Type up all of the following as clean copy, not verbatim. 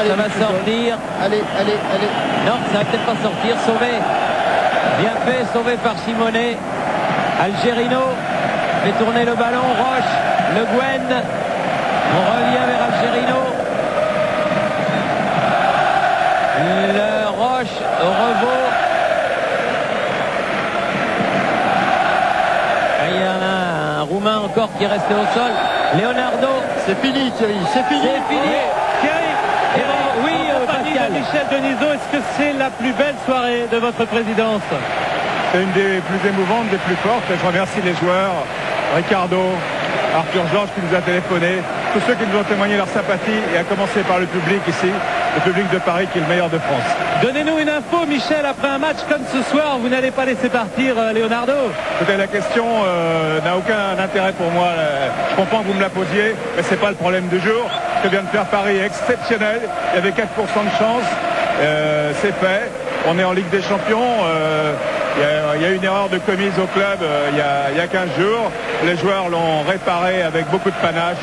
Allez, ça va sortir. Allez. Non, ça va peut-être pas sortir. Sauvé. Bien fait, sauvé par Simonet. Algerino fait tourner le ballon. Roche, Le Guen. On revient vers Algerino. Le Roche au revaux. Il y en a un Roumain encore qui est resté au sol. Leonardo. C'est fini, Thierry, c'est fini. C'est fini. Thierry, Oui, Pascal. Michel Denisot, est-ce que c'est la plus belle soirée de votre présidence? C'est une des plus émouvantes, des plus fortes. Et je remercie les joueurs, Ricardo, Arthur Georges qui nous a téléphoné, tous ceux qui nous ont témoigné leur sympathie, et à commencer par le public ici, le public de Paris qui est le meilleur de France. Donnez-nous une info, Michel, après un match comme ce soir, vous n'allez pas laisser partir Leonardo. Écoutez, la question n'a aucun intérêt pour moi. Je comprends que vous me la posiez, mais c'est pas le problème du jour. Ce que vient de faire Paris est exceptionnel. Il y avait 4% de chance. C'est fait. On est en Ligue des Champions. Il y a une erreur de commise au club il y a 15 jours. Les joueurs l'ont réparé avec beaucoup de panache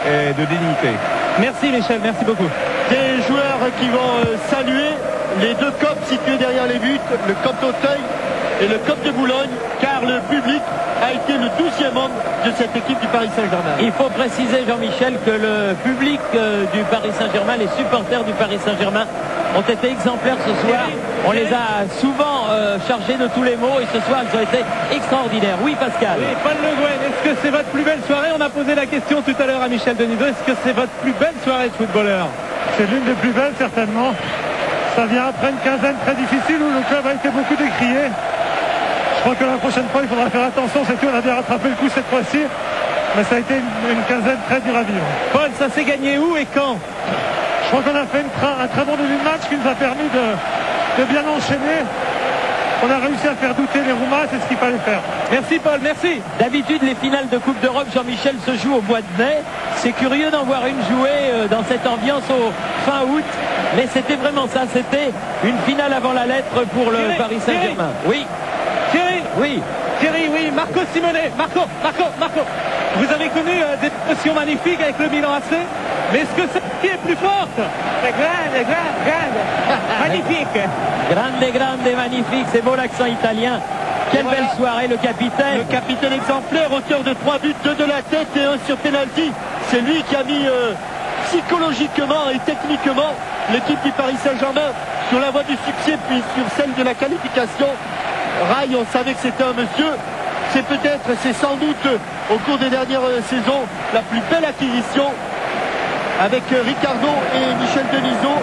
et de dignité. Merci Michel, merci beaucoup. Des joueurs qui vont saluer les deux copes situés derrière les buts, le COP d'Auteuil et le COP de Boulogne, car le public a été le 12e homme de cette équipe du Paris Saint-Germain. Il faut préciser, Jean-Michel, que le public du Paris Saint-Germain, les supporters du Paris Saint-Germain ont été exemplaires ce soir. On les a souvent chargés de tous les mots et ce soir ils ont été extraordinaires. Oui, Pascal. Oui, Paul Le Guen, est-ce que c'est votre plus belle soirée? On a posé la question tout à l'heure à Michel Denisot. Est-ce que c'est votre plus belle soirée de footballeur? C'est l'une des plus belles, certainement. Ça vient après une quinzaine très difficile où le club a été beaucoup décrié. Je crois que la prochaine fois, il faudra faire attention. C'est tout, on a bien rattrapé le coup cette fois-ci. Mais ça a été une quinzaine très dure à vivre. Paul, ça s'est gagné où et quand? Je crois qu'on a fait un très bon début de match qui nous a permis de bien enchaîner. On a réussi à faire douter les Roumains, c'est ce qu'il fallait faire. Merci Paul, merci. D'habitude, les finales de Coupe d'Europe, Jean-Michel, se jouent au mois de mai. C'est curieux d'en voir une jouée dans cette ambiance au fin août. Mais c'était vraiment ça, c'était une finale avant la lettre pour le Thierry, Paris Saint-Germain. Oui, Thierry, oui. Thierry, oui, Marco Simonet. Marco. Vous avez connu des émotions magnifiques avec le Milan AC. Mais est-ce que celle-ci est plus forte? Grande. Magnifique. Grande, magnifique. C'est beau l'accent italien. Quelle belle soirée, le capitaine. Le capitaine exemplaire, auteur de 3 buts, 2 de la tête et 1 sur penalty. C'est lui qui a mis psychologiquement et techniquement l'équipe du Paris Saint-Germain sur la voie du succès, puis sur celle de la qualification. Rail, on savait que c'était un monsieur. C'est sans doute au cours des dernières saisons la plus belle acquisition avec Ricardo et Michel Denisot.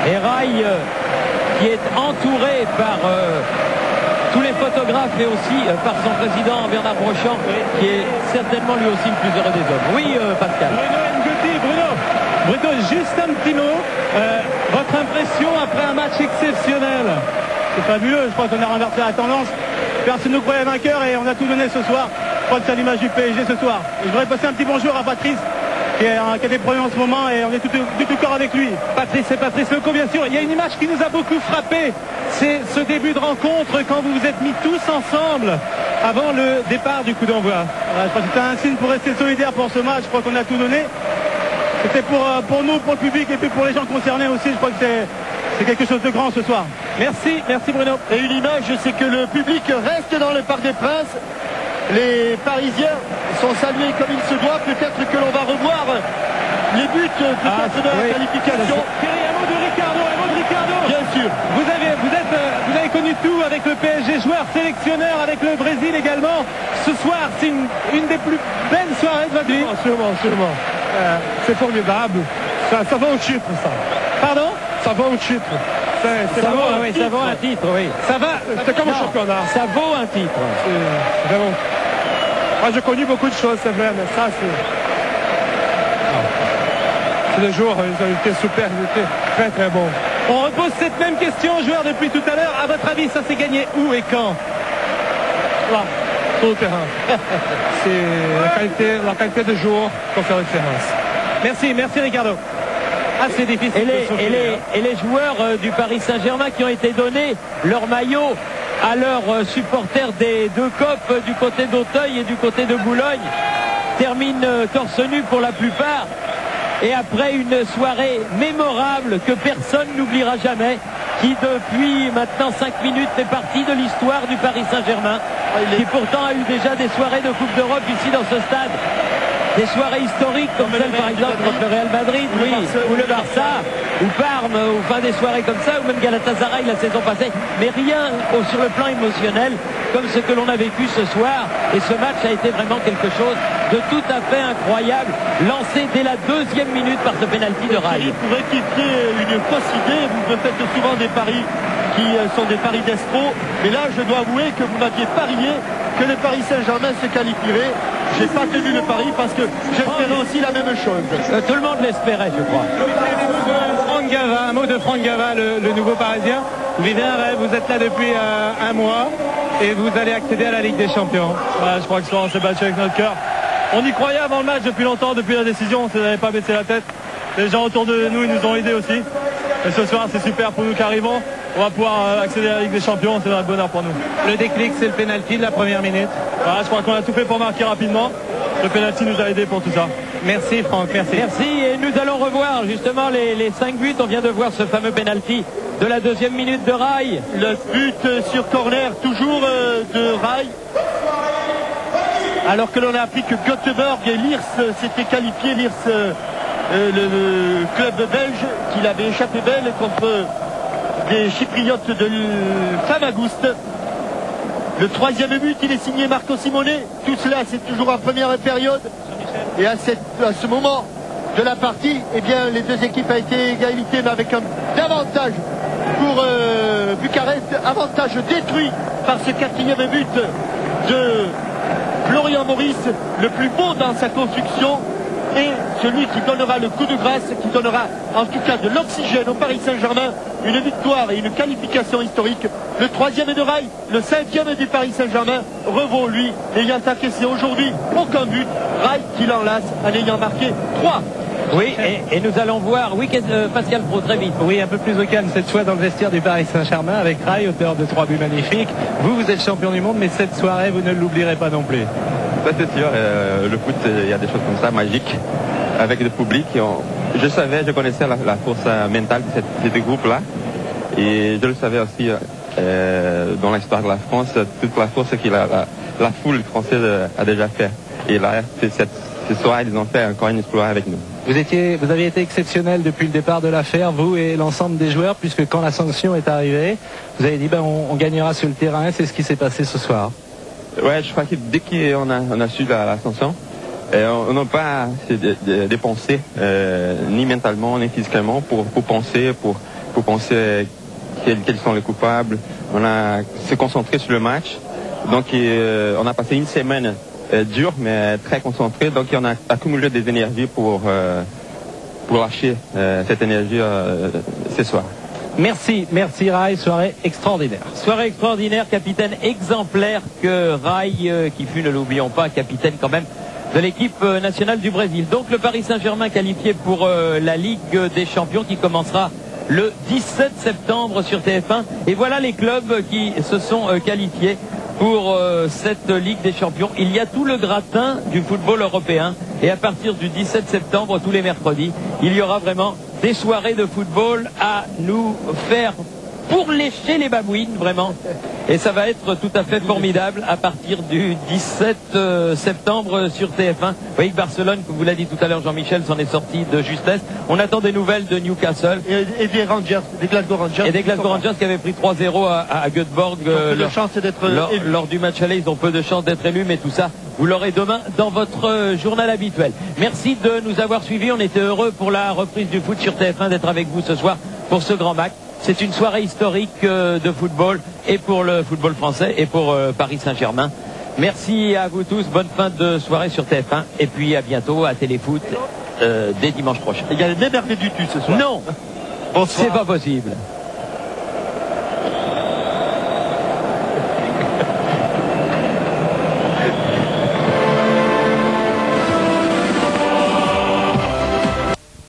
Et Rail qui est entouré par tous les photographes et aussi par son président Bernard Brochant, qui est certainement lui aussi le plus heureux des hommes. Oui, Pascal. Bruno, juste un petit mot. Votre impression après un match exceptionnel? C'est fabuleux, je crois qu'on a renversé la tendance. Personne ne nous croyait vainqueur et on a tout donné ce soir. Je crois que c'est l'image du PSG ce soir. Je voudrais passer un petit bonjour à Patrice, qui a des problèmes en ce moment et on est tout corps avec lui. C'est Patrice Lecaux, bien sûr. Il y a une image qui nous a beaucoup frappé. C'est ce début de rencontre quand vous vous êtes mis tous ensemble avant le départ du coup d'envoi. Voilà, je crois que c'était un signe pour rester solidaire pour ce match. Je crois qu'on a tout donné. C'était pour nous, pour le public et puis pour les gens concernés aussi. Je crois que c'est quelque chose de grand ce soir. Merci Bruno. Et une image, c'est que le public reste dans le Parc des Princes. Les Parisiens sont salués comme il se doit. Peut-être que l'on va revoir les buts de la qualification. Thierry, un mot de Ricardo. Bien sûr. Vous avez connu tout avec le PSG, joueur, sélectionneur avec le Brésil également. Ce soir, c'est une des plus belles soirées de votre vie. Sûrement. C'est formidable. Ça va au titre, ça. Pardon? Ça va au titre. Ça vaut un titre, oui. Ça va. C'est comme un championnat. Ça vaut un titre. C'est vraiment. Moi, j'ai connu beaucoup de choses, c'est vrai, mais ça, c'est les jours, ils ont été super, ils étaient très très bons. On repose cette même question aux joueurs depuis tout à l'heure. À votre avis, ça s'est gagné où et quand? Là, sur le terrain. C'est la qualité de jour qu'on fait la différence. Merci Ricardo. C'est difficile. Et les joueurs du Paris Saint-Germain qui ont été donnés leur maillot à leurs supporters des deux copes du côté d'Auteuil et du côté de Boulogne terminent torse nu pour la plupart. Et après une soirée mémorable que personne n'oubliera jamais, qui depuis maintenant 5 minutes fait partie de l'histoire du Paris Saint-Germain, qui pourtant a eu déjà des soirées de Coupe d'Europe ici dans ce stade. Des soirées historiques comme celle par exemple contre le Real Madrid, oui, ou le Barça, ou Parme, ou enfin des soirées comme ça, ou même Galatasaray la saison passée, mais rien sur le plan émotionnel comme ce que l'on a vécu ce soir. Et ce match a été vraiment quelque chose de tout à fait incroyable, lancé dès la 2e minute par ce pénalty de Rai. Pour rectifier une fausse idée, vous me faites souvent des paris qui sont des paris d'escrocs, mais là je dois avouer que vous m'aviez parié que le Paris Saint-Germain se qualifierait. J'ai pas tenu le pari parce que j'espérais aussi la même chose. Tout le monde l'espérait, je crois. Franck Gava, un mot de Franck Gava, le nouveau Parisien. Vous vivez un rêve, vous êtes là depuis un mois et vous allez accéder à la Ligue des Champions. Je crois que on s'est battu avec notre cœur. On y croyait avant le match depuis longtemps, depuis la décision, on n'avait pas baissé la tête. Les gens autour de nous, ils nous ont aidés aussi. Et ce soir, c'est super pour nous qui arrivons. On va pouvoir accéder à la Ligue des Champions, c'est un bonheur pour nous. Le déclic, c'est le pénalty de la première minute. Voilà, je crois qu'on a tout fait pour marquer rapidement. Le pénalty nous a aidés pour tout ça. Merci Franck, merci. Merci, et nous allons revoir justement les 5 buts. On vient de voir ce fameux pénalty de la 2e minute de Rai. Le but sur corner, toujours de Rai. Alors que l'on a appris que Göteborg et Liers s'étaient qualifiés, Liers, le club belge, qu'il avait échappé belle contre des Chypriotes de Famagoust. Le 3e but, il est signé Marco Simone. Tout cela, c'est toujours en première période. Et à ce moment de la partie, eh bien, les deux équipes ont été égalité, mais avec un avantage pour Bucarest. Avantage détruit par ce 4e but de Florian Maurice, le plus beau dans sa construction. Et celui qui donnera le coup de grâce, qui donnera en tout cas de l'oxygène au Paris Saint-Germain, une victoire et une qualification historique. Le 3e de Rai, le 5e du Paris Saint-Germain, Revaux, lui, n'ayant encaissé aujourd'hui aucun but. Rai qui l'enlace en ayant marqué 3. Oui, et nous allons voir, oui, Pascal Pro, très vite. Oui, un peu plus au calme cette fois dans le vestiaire du Paris Saint-Germain avec Rai, auteur de 3 buts magnifiques. Vous êtes champion du monde, mais cette soirée, vous ne l'oublierez pas non plus. Ça c'est sûr, le foot, il y a des choses comme ça, magiques, avec le public. Je connaissais la force mentale de ce groupe-là, et je le savais aussi dans l'histoire de la France, toute la force que la foule française a déjà fait. Et là, ce soir, ils ont fait encore une exploit avec nous. Vous aviez été exceptionnel depuis le départ de l'affaire, vous et l'ensemble des joueurs, puisque quand la sanction est arrivée, vous avez dit on gagnera sur le terrain. C'est ce qui s'est passé ce soir. Ouais, je crois que dès qu'on a su la sanction, on n'a pas dépensé ni mentalement ni physiquement pour penser quels sont les coupables. On a se concentré sur le match. Donc on a passé une semaine dure mais très concentrée. Donc on a accumulé des énergies pour lâcher cette énergie ce soir. Merci Rai, soirée extraordinaire. Soirée extraordinaire, capitaine exemplaire que Rai, qui fut, ne l'oublions pas, capitaine quand même de l'équipe nationale du Brésil. Donc le Paris Saint-Germain qualifié pour la Ligue des Champions qui commencera le 17 septembre sur TF1. Et voilà les clubs qui se sont qualifiés pour cette Ligue des Champions. Il y a tout le gratin du football européen. Et à partir du 17 septembre, tous les mercredis, il y aura vraiment des soirées de football à nous faire pour lécher les babouines, vraiment. Et ça va être tout à fait formidable à partir du 17 septembre sur TF1. Vous voyez que Barcelone, comme vous l'a dit tout à l'heure Jean-Michel, s'en est sorti de justesse. On attend des nouvelles de Newcastle. Et des Rangers, des Glasgow Rangers. Et des Glasgow Rangers qui avaient pris 3-0 à Göteborg. Lors du match aller, ils ont peu de chance d'être élus, mais tout ça, vous l'aurez demain dans votre journal habituel. Merci de nous avoir suivis. On était heureux pour la reprise du foot sur TF1 d'être avec vous ce soir pour ce grand match. C'est une soirée historique de football et pour le football français et pour Paris Saint-Germain. Merci à vous tous. Bonne fin de soirée sur TF1 et puis à bientôt à Téléfoot dès dimanche prochain. Il y a le même Hervé Dutu ce soir. Non, c'est pas possible.